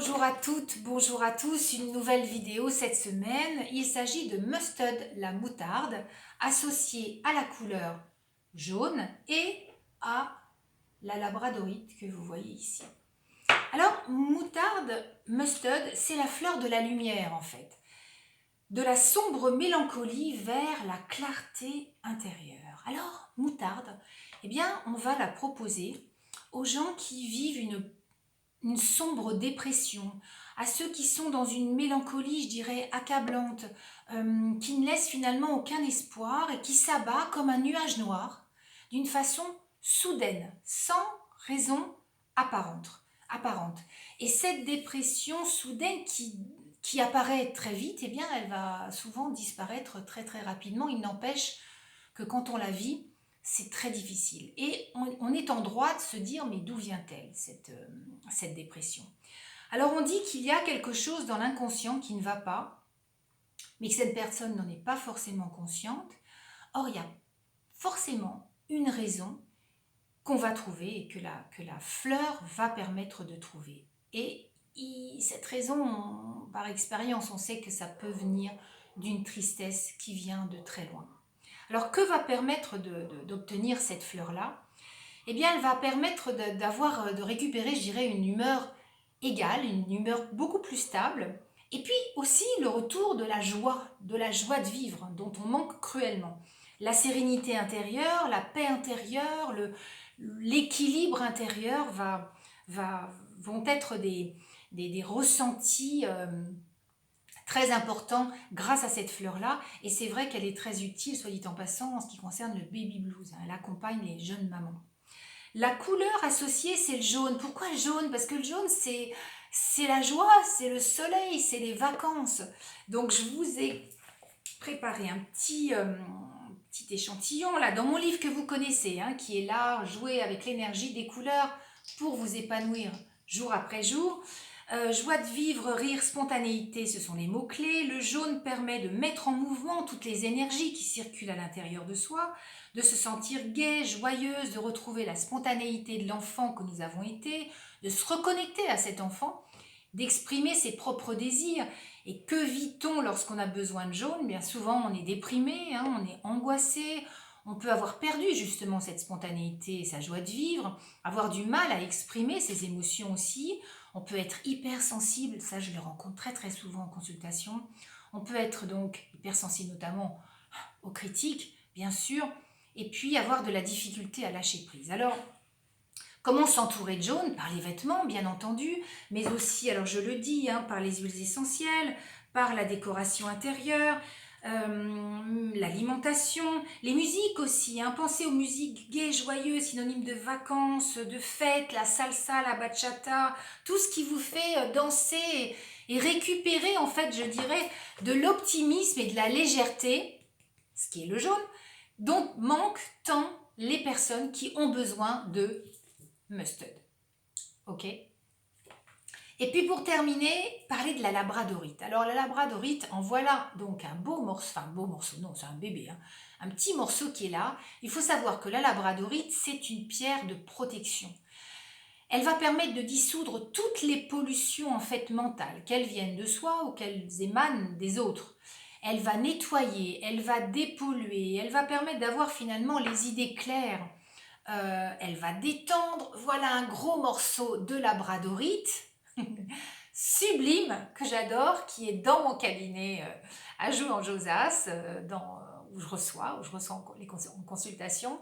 Bonjour à toutes, bonjour à tous, une nouvelle vidéo cette semaine. Il s'agit de mustard, la moutarde, associée à la couleur jaune et à la labradorite que vous voyez ici. Alors, moutarde, mustard, c'est la fleur de la lumière en fait. De la sombre mélancolie vers la clarté intérieure. Alors, moutarde, eh bien, on va la proposer aux gens qui vivent une sombre dépression, à ceux qui sont dans une mélancolie, je dirais, accablante, qui ne laisse finalement aucun espoir et qui s'abat comme un nuage noir, d'une façon soudaine, sans raison apparente. Et cette dépression soudaine qui apparaît très vite, eh bien, elle va souvent disparaître très très rapidement. Il n'empêche que quand on la vit, c'est très difficile. Et on est en droit de se dire, mais d'où vient-elle, cette dépression? Alors on dit qu'il y a quelque chose dans l'inconscient qui ne va pas, mais que cette personne n'en est pas forcément consciente. Or, il y a forcément une raison qu'on va trouver et que la fleur va permettre de trouver. Et cette raison, par expérience, on sait que ça peut venir d'une tristesse qui vient de très loin. Alors, que va permettre d'obtenir cette fleur-là? Eh bien, elle va permettre de récupérer, je dirais, une humeur égale, une humeur beaucoup plus stable, et puis aussi le retour de la joie de vivre, dont on manque cruellement. La sérénité intérieure, la paix intérieure, l'équilibre intérieur vont être des ressentis très important grâce à cette fleur-là. Et c'est vrai qu'elle est très utile, soit dit en passant, en ce qui concerne le baby blues. Elle accompagne les jeunes mamans. La couleur associée, c'est le jaune. Pourquoi le jaune? Parce que le jaune, c'est la joie, c'est le soleil, c'est les vacances. Donc, je vous ai préparé un petit échantillon, là, dans mon livre que vous connaissez, hein, qui est là, jouer avec l'énergie des couleurs pour vous épanouir jour après jour. Joie de vivre, rire, spontanéité, ce sont les mots-clés. Le jaune permet de mettre en mouvement toutes les énergies qui circulent à l'intérieur de soi, de se sentir gaie, joyeuse, de retrouver la spontanéité de l'enfant que nous avons été, de se reconnecter à cet enfant, d'exprimer ses propres désirs. Et que vit-on lorsqu'on a besoin de jaune? Bien souvent, on est déprimé, hein, on est angoissé, on peut avoir perdu justement cette spontanéité et sa joie de vivre, avoir du mal à exprimer ses émotions aussi. On peut être hypersensible, ça je le rencontre très très souvent en consultation. On peut être donc hypersensible notamment aux critiques, bien sûr, et puis avoir de la difficulté à lâcher prise. Alors, comment s'entourer de jaune? Par les vêtements, bien entendu, mais aussi, alors je le dis, hein, par les huiles essentielles, par la décoration intérieure, l'alimentation, les musiques aussi. Hein. Pensez aux musiques gaies, joyeuses, synonymes de vacances, de fêtes, la salsa, la bachata, tout ce qui vous fait danser et récupérer, en fait, je dirais, de l'optimisme et de la légèreté, ce qui est le jaune, dont manquent tant les personnes qui ont besoin de mustard. Ok. Et puis pour terminer, parler de la labradorite. Alors la labradorite, en voilà donc un beau morceau, non, c'est un bébé, hein, un petit morceau qui est là. Il faut savoir que la labradorite, c'est une pierre de protection. Elle va permettre de dissoudre toutes les pollutions en fait mentales, qu'elles viennent de soi ou qu'elles émanent des autres. Elle va nettoyer, elle va dépolluer, elle va permettre d'avoir finalement les idées claires. Elle va détendre. Voilà un gros morceau de labradorite sublime que j'adore, qui est dans mon cabinet à Joux en Josas, où je reçois en consultation.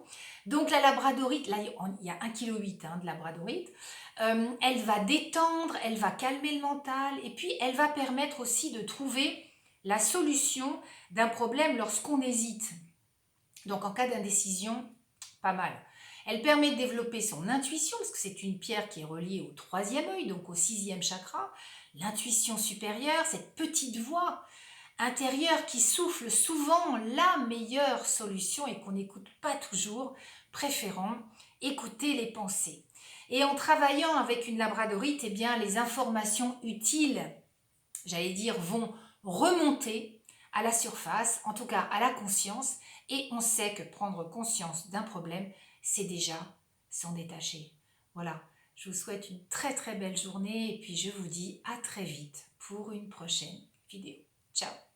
Donc la labradorite, là il y a 1,8 kg hein, de labradorite. Elle va détendre, elle va calmer le mental et puis elle va permettre aussi de trouver la solution d'un problème lorsqu'on hésite. Donc en cas d'indécision, pas mal. Elle permet de développer son intuition, parce que c'est une pierre qui est reliée au 3e œil, donc au 6e chakra. L'intuition supérieure, cette petite voix intérieure qui souffle souvent la meilleure solution et qu'on n'écoute pas toujours, préférant écouter les pensées. Et en travaillant avec une labradorite, eh bien, les informations utiles, j'allais dire, vont remonter à la surface, en tout cas à la conscience, et on sait que prendre conscience d'un problème, c'est déjà s'en détacher. Voilà, Je vous souhaite une très très belle journée et puis je vous dis à très vite pour une prochaine vidéo. Ciao!